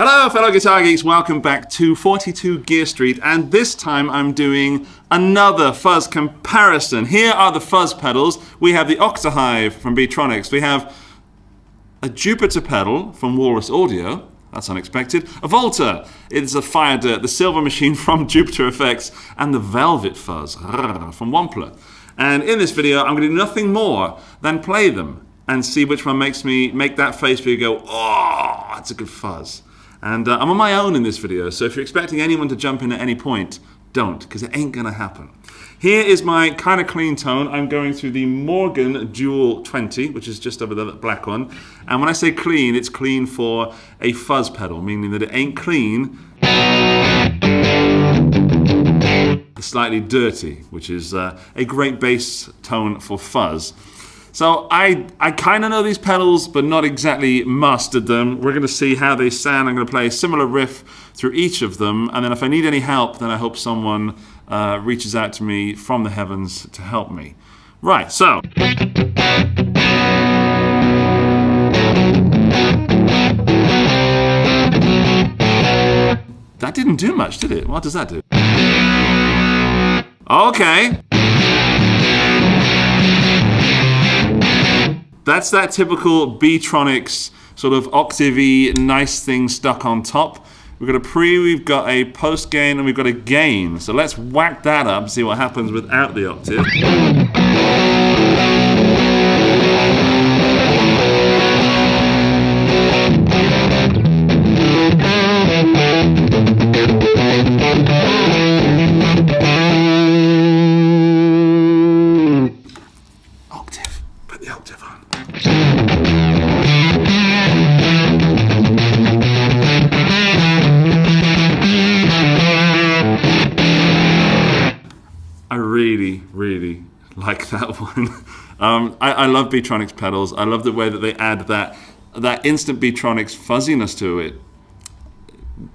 Hello fellow guitar geeks, welcome back to 42 Gear Street, and this time I'm doing another fuzz comparison. Here are the fuzz pedals. We have the Octahive from Beetronics. We have a Jupiter pedal from Walrus Audio. That's unexpected. A Volta. It's a 𝗨𝗏𝗘𝗏, the silver machine from Jupiter Effects, and the Velvet Fuzz from Wampler. And in this video, I'm going to do nothing more than play them and see which one makes me make that face where you go, oh, that's a good fuzz. And I'm on my own in this video, so if you're expecting anyone to jump in at any point, don't, because it ain't gonna happen. Here is my kind of clean tone. I'm going through the Morgan Dual 20, which is just over there, that black one. And when I say clean, it's clean for a fuzz pedal, meaning that it ain't clean. It's slightly dirty, which is a great bass tone for fuzz. So I kind of know these pedals, but not exactly mastered them. We're going to see how they sound. I'm going to play a similar riff through each of them, and then if I need any help, then I hope someone reaches out to me from the heavens to help me. Right, so. That didn't do much, did it? What does that do? Okay. That's that typical Beetronics sort of Octave-y nice thing stuck on top. We've got a pre, we've got a post gain, and we've got a gain. So let's whack that up and see what happens without the octave. Octave, put the octave on. I really like that one. I love Beetronics pedals. I love the way that they add that instant Beetronics fuzziness to it.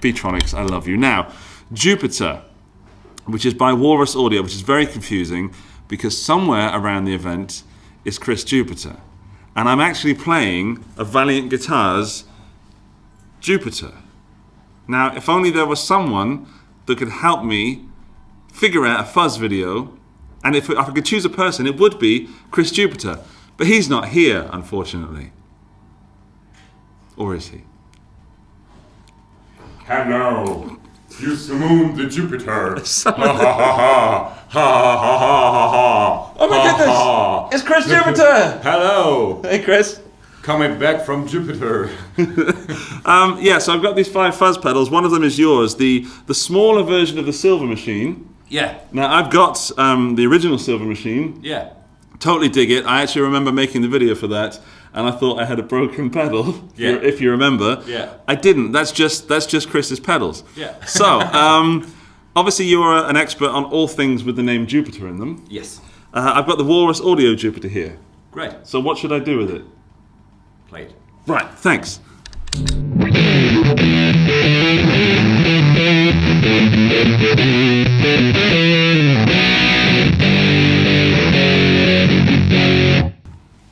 Beetronics, I love you. Now, Jupiter, which is by Walrus Audio, which is very confusing because somewhere around the event is Chris Jupiter. And I'm actually playing a Valiant Guitars Jupiter. Now, if only there was someone that could help me figure out a fuzz video, and if I could choose a person, it would be Chris Jupiter. But he's not here, unfortunately. Or is he? Hello, 𝗬𝗑𝗏 the Jupiter. Oh my goodness! It's Chris Jupiter! Hello! Hey Chris. Coming back from Jupiter. Yeah, so I've got these 5 fuzz pedals. One of them is yours, the smaller version of the silver machine. Yeah. Now I've got the original silver machine. Yeah. Totally dig it. I actually remember making the video for that, and I thought I had a broken pedal. Yeah. If you remember. Yeah. I didn't. That's just Chris's pedals. Yeah. So obviously you're an expert on all things with the name Jupiter in them. Yes. I've got the Walrus Audio Jupiter here. Great. So what should I do with it? Play it. Right. Thanks.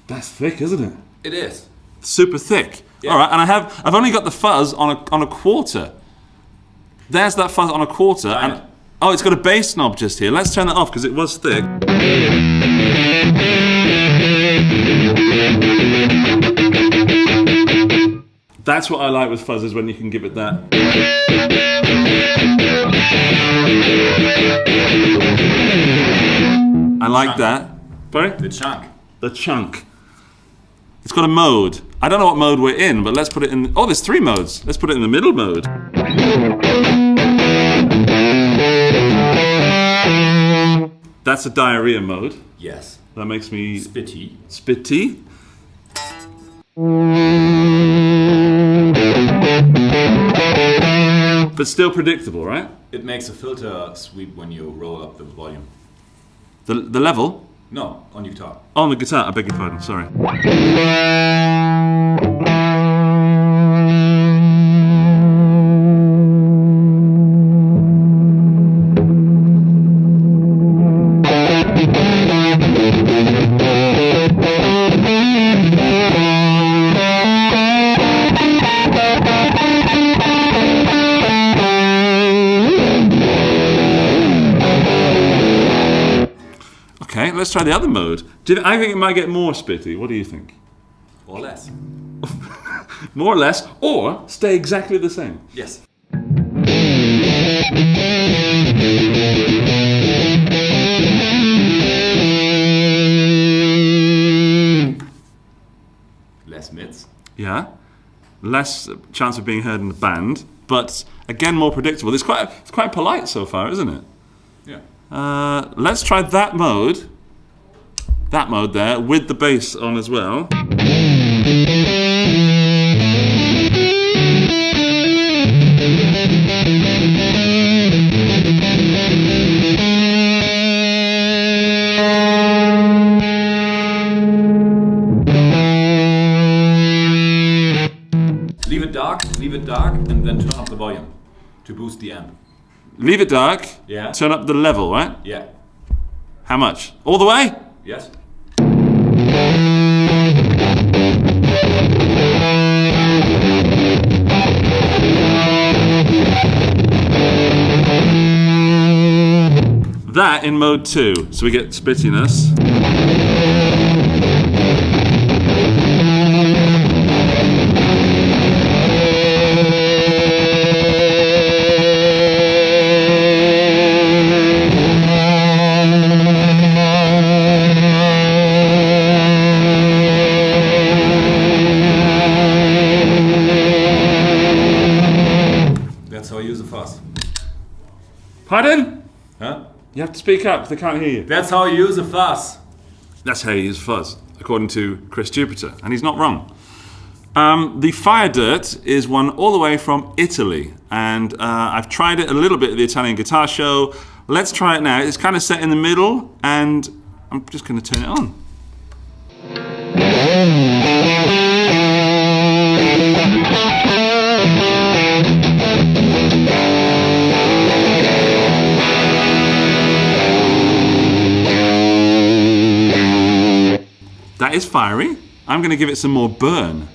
That's thick, isn't it? It is. Super thick. Yeah. All right, and I've only got the fuzz on a quarter. There's that fuzz on a quarter, and oh, it's got a bass knob just here. Let's turn that off because it was thick. That's what I like with fuzzes, when you can give it that. I like that. Sorry? The chunk. The chunk. It's got a mode. I don't know what mode we're in, but let's put it in. Oh, there's 3 modes. Let's put it in the middle mode. That's a diarrhea mode. Yes. That makes me Spitty. spitty. But still predictable, right? It makes a filter sweep when you roll up the volume. The level? No, on your guitar. Oh, on the guitar. I beg your pardon. Sorry. try the other mode. I think it might get more spitty. What do you think? Or less. More or less, or stay exactly the same. Yes. Less mids. Yeah. Less chance of being heard in the band, but again more predictable. It's quite polite so far, isn't it? Yeah. Let's try that mode. That mode there with the bass on as well. Leave it dark, and then turn up the volume to boost the amp. Leave it dark. Yeah. Turn up the level, right? Yeah. How much? All the way? Yes. That in mode 2, so we get spittiness. That's how you use a fuzz. Pardon? Huh? You have to speak up because they can't hear you. That's how you use a fuzz. That's how you use fuzz, according to Chris Jupiter, and he's not wrong. The 𝗬𝗪𝗔𝗔𝗕𝗓 is one all the way from Italy, and I've tried it a little bit at the Italian Guitar Show. Let's try it now. It's kind of set in the middle, and I'm just going to turn it on. That is fiery. I'm going to give it some more burn.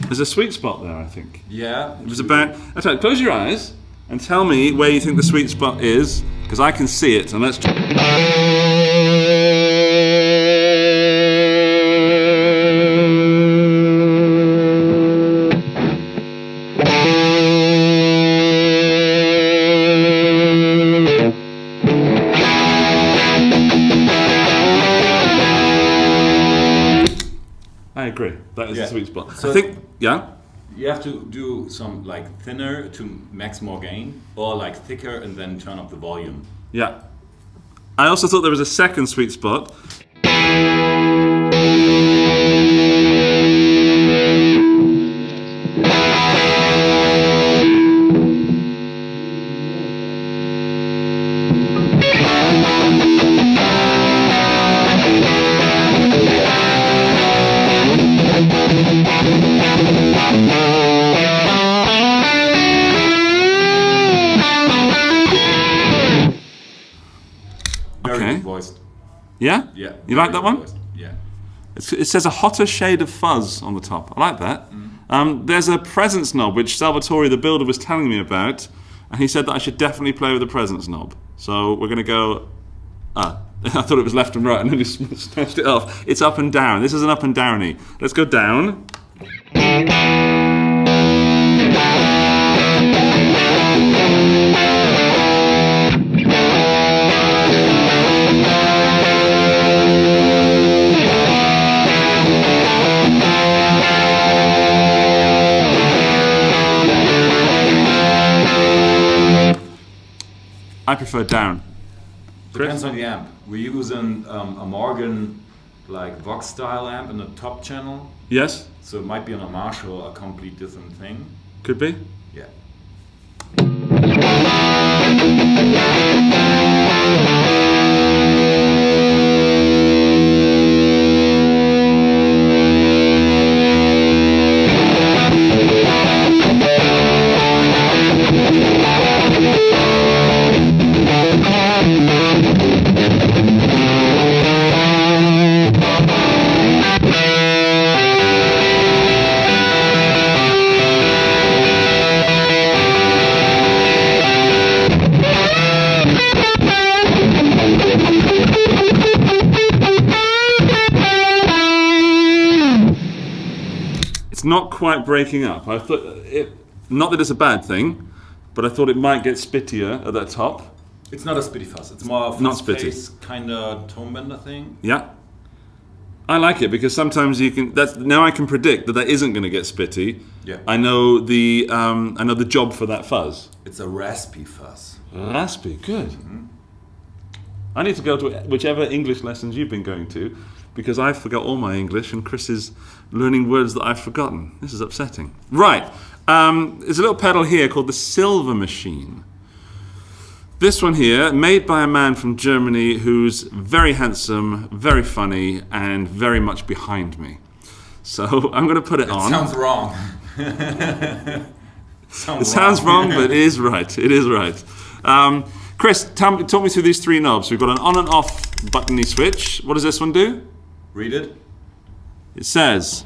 There's a sweet spot there, I think. Yeah. It was about... That's right, close your eyes and tell me where you think the sweet spot is, because I can see it, and let's... I agree. That is the sweet spot. So I think, yeah? You have to do some like thinner to max more gain, or like thicker and then turn up the volume. Yeah. I also thought there was a second sweet spot. Very good voiced. Yeah? Yeah. You like that one? Voiced. Yeah. It says a hotter shade of fuzz on the top. I like that. There's a presence knob, which 𝗬𝗪𝗘𝗏, the builder, was telling me about, and he said that I should definitely play with the presence knob. So we're going to go... I thought it was left and right, and then just snatched it off. It's up and down. This is an up and downy. Let's go down. I prefer down. Depends on the amp. We use a Morgan like Vox style amp in the top channel. Yes? So it might be on a Marshall a complete different thing. Could be. Yeah. not quite breaking up. I thought not that it's a bad thing, but I thought it might get spittier at that top. It's not a spitty fuzz. It's more of not a spitty kind of tone bender thing. Yeah. I like it because sometimes you can. Now I can predict that isn't going to get spitty. Yeah. I know the job for that fuzz. It's a raspy fuzz. Raspy, good. I need to go to whichever English lessons you've been going to, because I forgot all my English and Chris is learning words that I've forgotten. This is upsetting. Right. There's a little pedal here called the Silver Machine. This one here, made by a man from Germany who's very handsome, very funny, and very much behind me. So I'm going to put it on. Sounds wrong. It sounds wrong, but it is right. It is right. Chris, talk me through these three knobs. We've got an on and off buttony switch. What does this one do? Read it. It says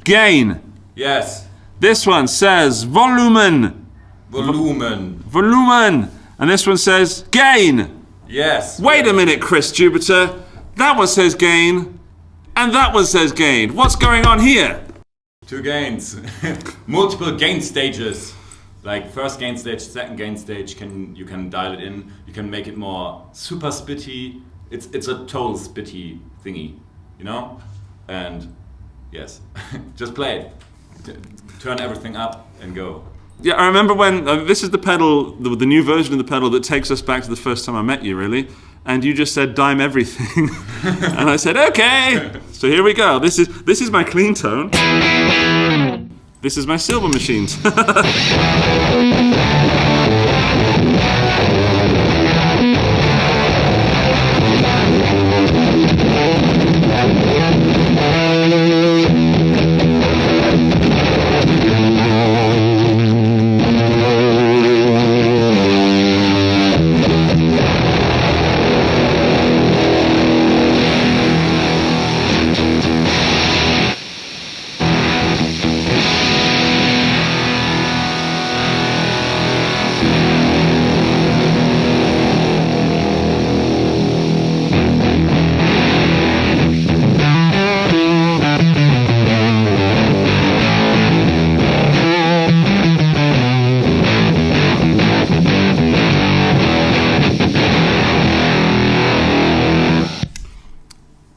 gain. Yes. This one says volumen. Volumen. Volumen. And this one says gain. Yes. Wait a minute, Chris Jupiter. That one says gain, and that one says gain. What's going on here? Two gains. Multiple gain stages. Like first gain stage, second gain stage. You can dial it in. You can make it more super spitty. It's a total spitty thingy, you know. And yes, just play it. Turn everything up and go. Yeah, I remember when, this is the pedal, the new version of the pedal that takes us back to the first time I met you, really. And you just said, dime everything. And I said, okay. So here we go. This is my clean tone. This is my Silver Machines.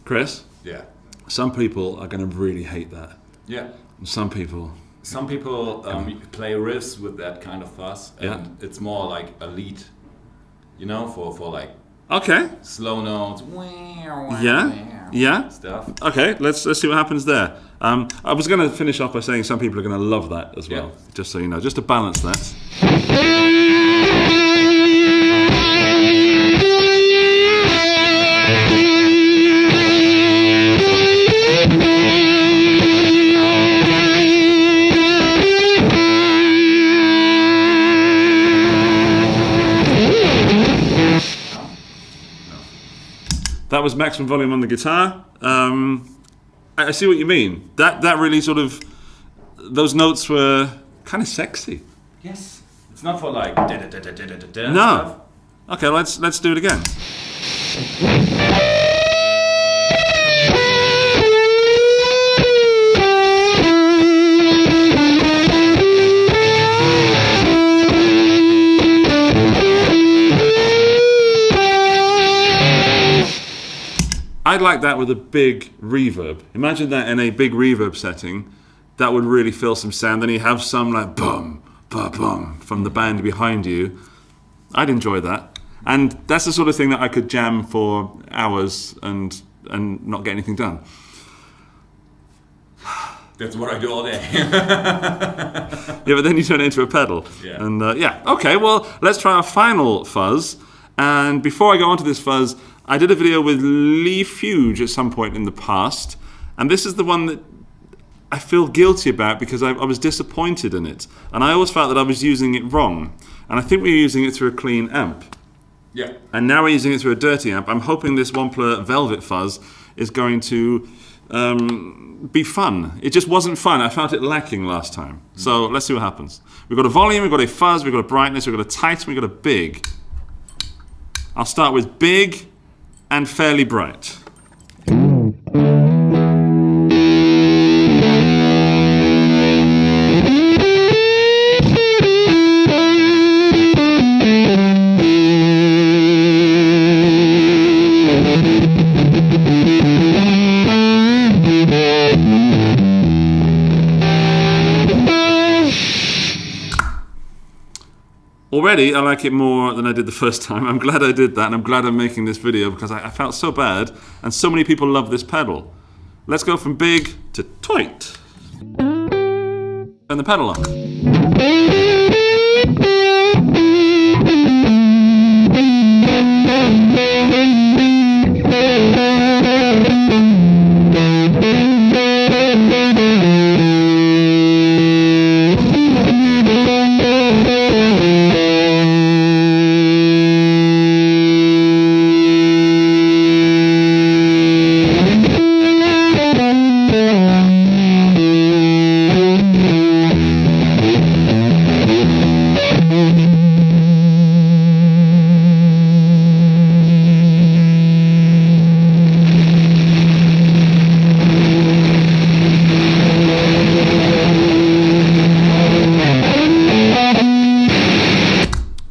Chris? Yeah. Some people are going to really hate that. Yeah. And some people play riffs with that kind of fuzz, and it's more like a lead, you know, for like slow notes. Yeah. Stuff. Okay, let's see what happens there. I was going to finish off by saying some people are going to love that as well. Yeah. Just so you know, just to balance that. That was maximum volume on the guitar. I see what you mean. That really sort of, those notes were kind of sexy. Yes. It's not for like da-da-da-da-da-da-da No. stuff. Okay, let's do it again. I'd like that with a big reverb. Imagine that in a big reverb setting. That would really fill some sound. Then you have some like bum, ba bum from the band behind you. I'd enjoy that. And that's the sort of thing that I could jam for hours and not get anything done. That's what I do all day. Yeah, but then you turn it into a pedal. Yeah. And okay, well, let's try our final fuzz. And before I go on to this fuzz, I did a video with 𝗨𝗚𝗘𝗏 at some point in the past, and this is the one that I feel guilty about because I was disappointed in it, and I always felt that I was using it wrong, and I think we were using it through a clean amp. Yeah. And now we're using it through a dirty amp. I'm hoping this Wampler Velvet Fuzz is going to be fun. It just wasn't fun. I felt it lacking last time. So let's see what happens. We've got a volume, we've got a fuzz, we've got a brightness, we've got a tight, we've got a big. I'll start with big and fairly bright. Already, I like it more than I did the first time. I'm glad I did that, and I'm glad I'm making this video because I felt so bad, and so many people love this pedal. Let's go from big to tight. Turn the pedal on.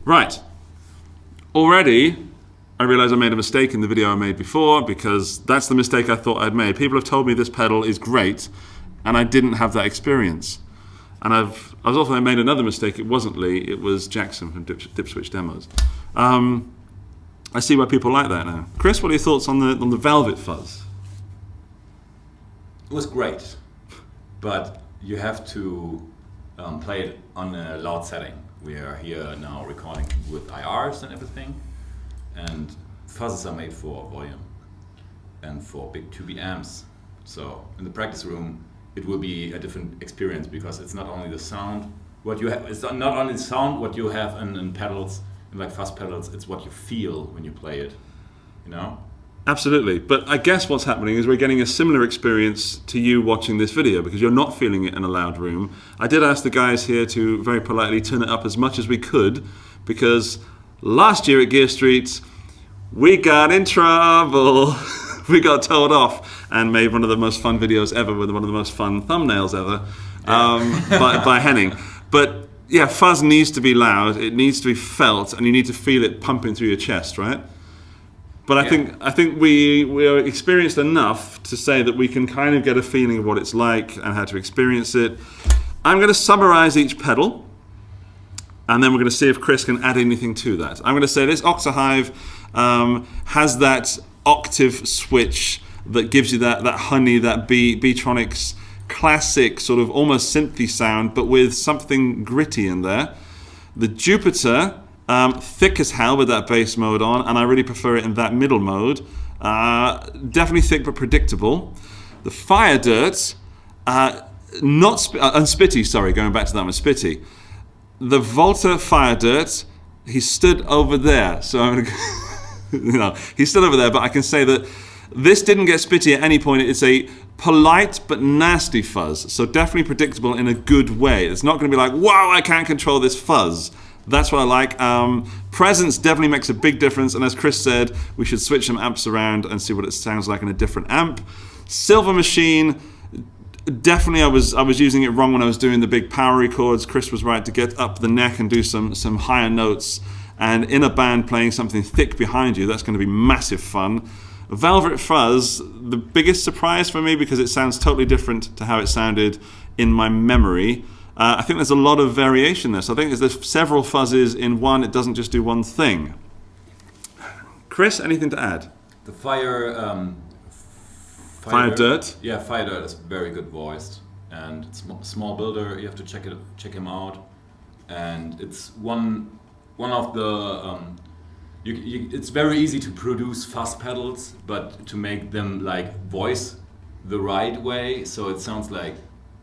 Right. Already, I realize I made a mistake in the video I made before because that's the mistake I thought I'd made. People have told me this pedal is great, and I didn't have that experience. And I made another mistake. It wasn't Lee, it was Jackson from Dip-Switch Demos. I see why people like that now. Chris, what are your thoughts on the Velvet Fuzz? It was great, but you have to play it on a loud setting. We are here now recording with IRs and everything, and fuzzes are made for volume and for big 2B amps. So in the practice room, it will be a different experience because it's not only the sound what you have. It's not only the sound what you have in pedals, in like fuzz pedals. It's what you feel when you play it. You know. Absolutely, but I guess what's happening is we're getting a similar experience to you watching this video because you're not feeling it in a loud room. I did ask the guys here to very politely turn it up as much as we could because last year at Gear Street, we got in trouble. We got told off and made one of the most fun videos ever with one of the most fun thumbnails ever by Henning. But yeah, fuzz needs to be loud, it needs to be felt, and you need to feel it pumping through your chest, right? But I think we are experienced enough to say that we can kind of get a feeling of what it's like and how to experience it. I'm going to summarize each pedal, and then we're going to see if Chris can add anything to that. I'm going to say this Octahive has that octave switch that gives you that honey, that Beetronics classic sort of almost synthy sound, but with something gritty in there. The Jupiter, thick as hell with that bass mode on, and I really prefer it in that middle mode. Definitely thick but predictable. The 𝗨𝗪𝗘𝗏, Spitty, sorry, going back to that one, Spitty. The Volta 𝗨𝗪𝗘𝗏, he stood over there, so I'm gonna, he stood over there, but I can say that this didn't get Spitty at any point. It's a polite but nasty fuzz, so definitely predictable in a good way. It's not going to be like, wow, I can't control this fuzz. That's what I like. Presence definitely makes a big difference, and as Chris said, we should switch some amps around and see what it sounds like in a different amp. Silver Machine, definitely I was using it wrong when I was doing the big powery chords. Chris was right to get up the neck and do some higher notes, and in a band playing something thick behind you, that's going to be massive fun. Velvet Fuzz, the biggest surprise for me because it sounds totally different to how it sounded in my memory. I think there's a lot of variation there. So I think there's several fuzzes in one. It doesn't just do one thing. Chris, anything to add? The 𝗨𝗪𝗘𝗏. Yeah, 𝗨𝗪𝗘𝗏 is very good voiced, and it's small builder. You have to check him out, and it's one of the. It's very easy to produce fuzz pedals, but to make them like voice the right way, so it sounds like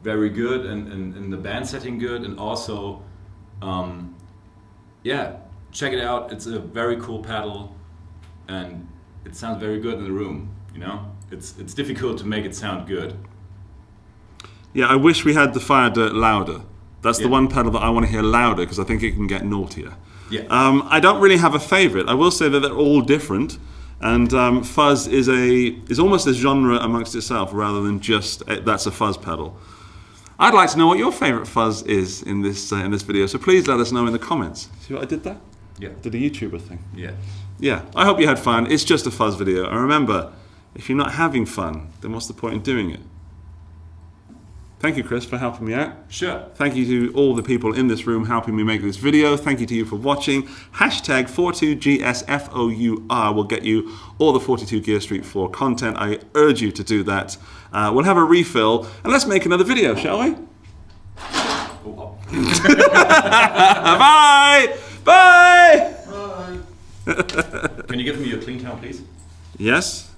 very good and in the band setting good, and also yeah, check it out. It's a very cool pedal, and it sounds very good in the room. You know, it's difficult to make it sound good. Yeah, I wish we had the 𝗨𝗪𝗘𝗏 louder. That's the one pedal that I want to hear louder because I think it can get naughtier. Yeah. I don't really have a favorite. I will say that they're all different, and fuzz is almost a genre amongst itself rather than just that's a fuzz pedal. I'd like to know what your favorite fuzz is in this video, so please let us know in the comments. See what I did there? Yeah. I did a YouTuber thing. Yeah. Yeah, I hope you had fun. It's just a fuzz video, and remember, if you're not having fun, then what's the point in doing it? Thank you, Chris, for helping me out. Sure. Thank you to all the people in this room helping me make this video. Thank you to you for watching. Hashtag 42GSFOUR will get you all the 42 Gear Street 4 content. I urge you to do that. We'll have a refill, and let's make another video, shall we? Bye! Bye! Can you give me your clean count, please? Yes.